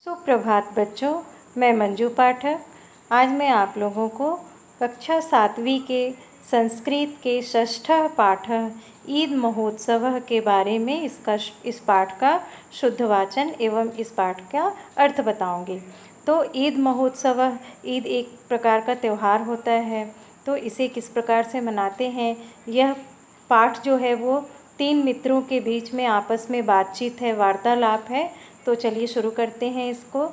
सुप्रभात बच्चों, मैं मंजू पाठक। आज मैं आप लोगों को कक्षा 7वीं के संस्कृत के षष्ठ पाठ ईद महोत्सव के बारे में इस पाठ का शुद्ध वाचन एवं इस पाठ का अर्थ बताऊंगी। तो ईद महोत्सव, ईद एक प्रकार का त्यौहार होता है। तो इसे किस प्रकार से मनाते हैं, यह पाठ जो है वो 3 मित्रों के बीच में आपस में बातचीत है, वार्तालाप है। तो चलिए शुरू करते हैं इसको।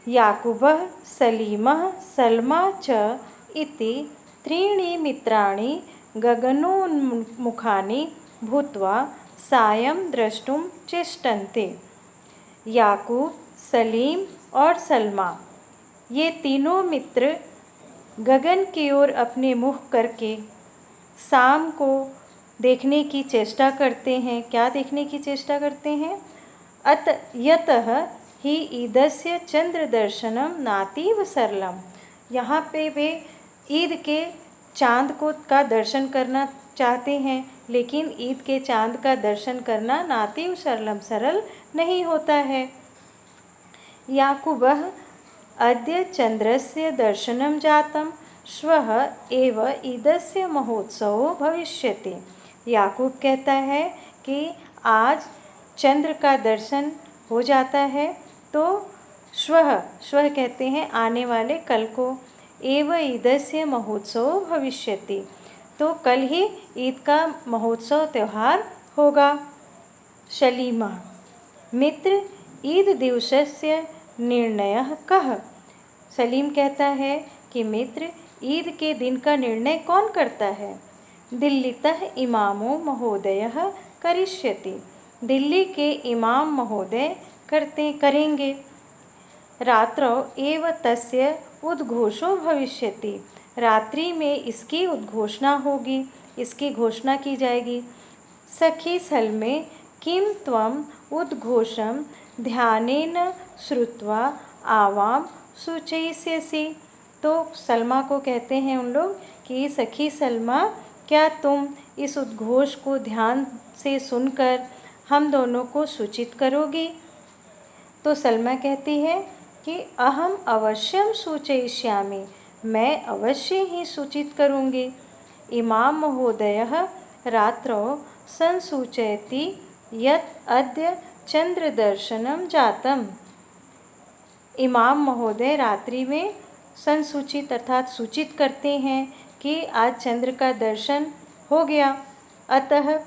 याकूबः सलीमः सल्मा च इति त्रीणि मित्राणि गगनोन्मुखानि भूत्वा सायं द्रष्टुं चेष्टन्ते। याकूब, सलीम और सल्मा, ये तीनों मित्र गगन की ओर अपने मुख करके शाम को देखने की चेष्टा करते हैं। क्या देखने की चेष्टा करते हैं? यतः ही ईदस्य चंद्र दर्शनम नातीव सरलम। यहाँ पे वे ईद के चांद का दर्शन करना चाहते हैं, लेकिन ईद के चांद का दर्शन करना नातीव सरलम, सरल नहीं होता है। याकूबः अद्य चंद्रस्य दर्शनं जातं, श्वः एव ईदस्य महोत्सवो भविष्यति। याकूब कहता है कि आज चंद्र का दर्शन हो जाता है, तो श्वः कहते हैं आने वाले कल को, एव ईदस्य महोत्सव भविष्यति, तो कल ही ईद का महोत्सव त्यौहार होगा। शलीमा मित्र ईद दिवसस्य निर्णयः कः। सलीम कहता है कि मित्र, ईद के दिन का निर्णय कौन करता है? दिल्लीतः इमामो महोदयः करिष्यति। दिल्ली के इमाम महोदय करेंगे। रात्रौ एव तस्य उद्घोषो भविष्यति। रात्रि में इसकी उद्घोषणा होगी, इसकी घोषणा की जाएगी। सखी सल्मे किं त्वम् उद्घोषं ध्यानेन श्रुत्वा आवां सूचयिष्यसि। तो सलमा को कहते हैं उन लोग कि सखी सलमा, क्या तुम इस उद्घोष को ध्यान से सुनकर हम दोनों को सूचित करोगी? तो सलमा कहती है कि अहम अवश्यम सूचयिष्यामि, मैं अवश्य ही सूचित करूँगी। इमाम महोदयः रात्रौ संसूचयति यत् अद्य चंद्रदर्शनं जातम्। इमाम महोदय रात्रि में संसूचित अर्थात सूचित करते हैं कि आज चंद्र का दर्शन हो गया। अतः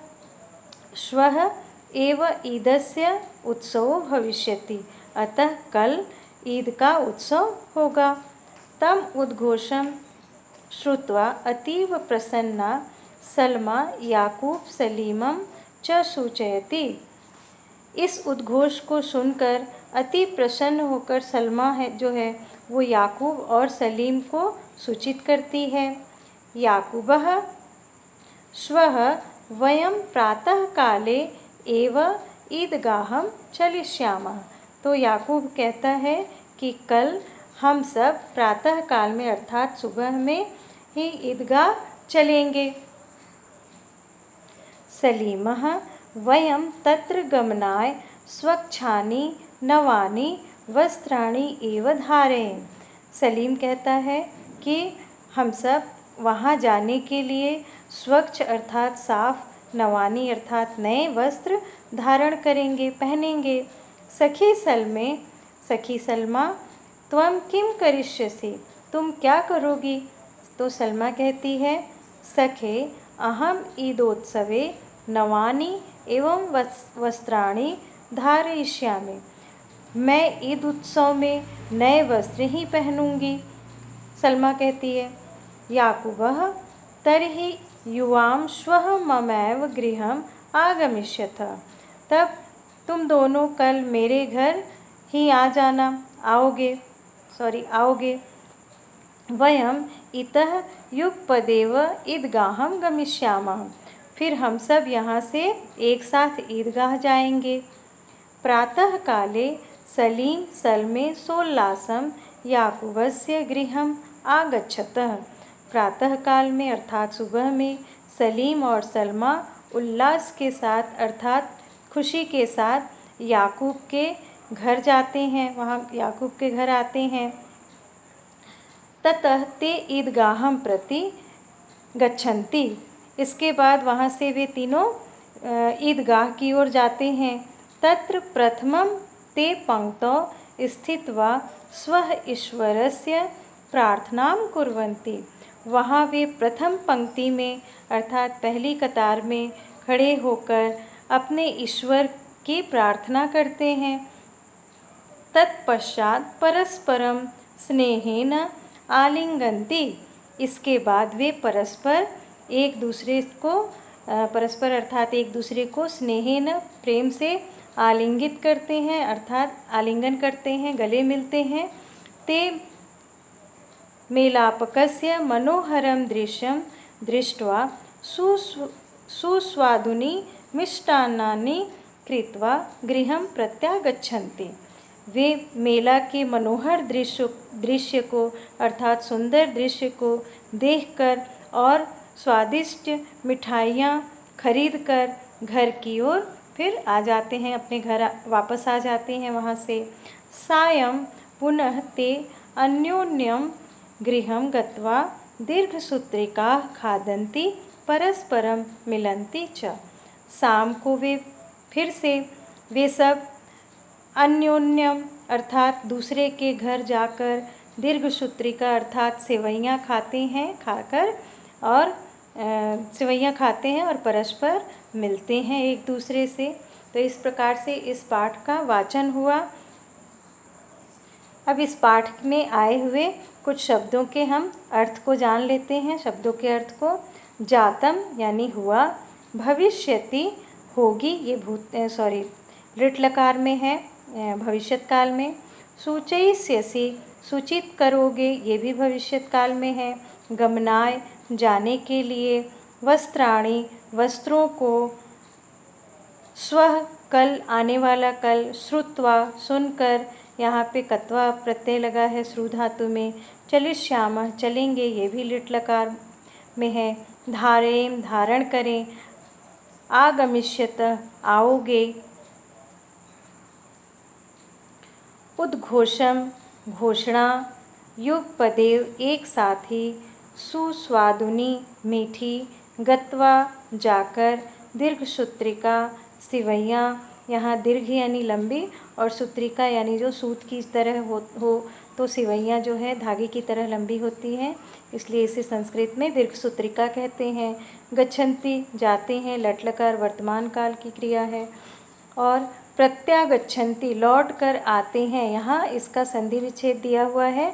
श्वः एव ईदस्य उत्सवो भविष्यति, अतः कल ईद का उत्सव होगा। तम उद्घोषम श्रुत्वा अतीव प्रसन्ना सल्मा याकूब सलीमम च सूचयति। इस उद्घोष को सुनकर अति प्रसन्न होकर सलमा जो है वो याकूब और सलीम को सूचित करती है। याकूबः श्वः वयं प्रातः काले एव ईदगाहं चलिष्यामः। तो याकूब कहता है कि कल हम सब प्रातः काल में अर्थात सुबह में ही ईदगाह चलेंगे। सलीमः वयं तत्र गमनाय स्वच्छानि नवानि वस्त्राणि एव धारयेम। सलीम कहता है कि हम सब वहाँ जाने के लिए स्वच्छ अर्थात साफ, नवानी अर्थात नए वस्त्र धारण करेंगे, पहनेंगे। सखी सलमा त्वं किं करिष्यसि, तुम क्या करोगी? तो सलमा कहती है, सखे अहम ईदोत्सवे नवानि एवं वस्त्राणि धारयिष्यामि। मैं ईद उत्सव में नए वस्त्र ही पहनूंगी। सलमा कहती है। याकूबः तर्हि युवां श्वः ममैव गृहम् आगमिष्यतः। तब तुम दोनों कल मेरे घर ही आओगे। वयम् इतः युगपदेव ईदगाहं गमिष्यामः। फिर हम सब यहाँ से एक साथ ईदगाह जाएंगे। प्रातः काले सलीम सल्मे सोल्लासम याकूबस्य गृहम् आगच्छतः। प्रातः काल में अर्थात सुबह में सलीम और सलमा उल्लास के साथ अर्थात खुशी के साथ याकूब के घर जाते हैं, वहाँ याकूब के घर आते हैं। ततः ते ईदगाहम प्रति गच्छन्ति, इसके बाद वहाँ से वे तीनों ईदगाह की ओर जाते हैं। तत्र प्रथमं ते पंक्तौ स्थित्वा स्वः ईश्वरस्य प्रार्थनां कुर्वन्ति, वहाँ वे प्रथम पंक्ति में अर्थात पहली कतार में खड़े होकर अपने ईश्वर की प्रार्थना करते हैं। तत्पश्चात परस्परम स्नेहेन आलिंगन्ति, इसके बाद वे परस्पर एक दूसरे को परस्पर अर्थात एक दूसरे को स्नेहेन प्रेम से आलिंगित करते हैं, अर्थात आलिंगन करते हैं, गले मिलते हैं। ते मेलापकस्य मनोहरं दृश्यं दृष्ट्वा सुस्वादुनि मिष्टान्नानि कृत्वा गृहं प्रत्यागच्छन्ति, वे मेला के मनोहर दृश्य को अर्थात सुंदर दृश्य को देखकर और स्वादिष्ट मिठाइयाँ खरीदकर घर की ओर फिर आ जाते हैं, अपने घर वापस आ जाते हैं वहाँ से। सायं पुनः ते अन्योन्यं गृहं गत्वा दीर्घसूत्रिकाः खादन्ति परस्परं मिलन्ति च, शाम को वे फिर से वे सब अन्योन्यम अर्थात दूसरे के घर जाकर दीर्घसूत्रिका अर्थात सेवइयाँ खाते हैं, सेवइयाँ खाते हैं और परस्पर मिलते हैं एक दूसरे से। तो इस प्रकार से इस पाठ का वाचन हुआ। अब इस पाठ में आए हुए कुछ शब्दों के हम अर्थ को जान लेते हैं। शब्दों के अर्थ को, जातम यानी हुआ, भविष्यति होगी, ये लिट लकार में है, भविष्यत काल में। सूचयिष्यसि सूचित करोगे, ये भी भविष्यत काल में है। गमनाय जाने के लिए। वस्त्राणि वस्त्रों को। स्वः कल आने वाला कल। श्रुत्वा सुनकर, यहाँ पे कत्वा प्रत्यय लगा है श्रु धातु में। चलिष्यामः चलेंगे, ये भी लिट लकार में है। धारेम धारण करें। आगमिष्यतः आओगे। उद्घोषम घोषणा। युगपदेव एक साथ ही। सुस्वादुनी मीठी। गत्वा जाकर। दीर्घसूत्रिका सिवैयाँ, यहाँ दीर्घ यानी लंबी और सूत्रिका यानी जो सूत की तरह हो तो सिवैयाँ जो है धागे की तरह लंबी होती हैं, इसलिए इसे संस्कृत में दीर्घसूत्रिका कहते हैं। गच्छन्ति जाते हैं, लट लकार वर्तमान काल की क्रिया है। और प्रत्यागच्छन्ति लौट कर आते हैं, यहाँ इसका संधि विच्छेद दिया हुआ है।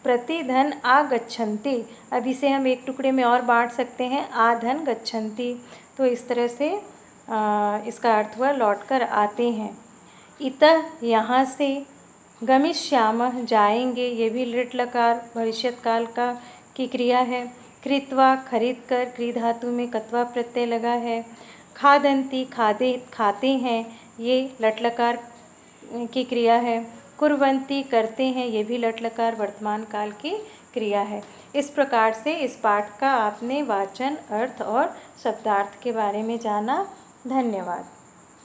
प्रतिधन आगच्छन्ति, अब इसे हम एक टुकड़े में और बांट सकते हैं, आधन गच्छन्ति, तो इस तरह से इसका अर्थ हुआ लौट कर आते हैं। इतः यहाँ से। गमिष्यामः जाएंगे, ये भी लिट लकार भविष्यत काल का की क्रिया है। कृत्वा खरीद कर, क्री धातु में कत्वा प्रत्यय लगा है। खादन्ति खाते हैं, ये लट लकार की क्रिया है। कुर्वन्ति करते हैं, ये भी लट लकार वर्तमान काल की क्रिया है। इस प्रकार से इस पाठ का आपने वाचन, अर्थ और शब्दार्थ के बारे में जाना। धन्यवाद।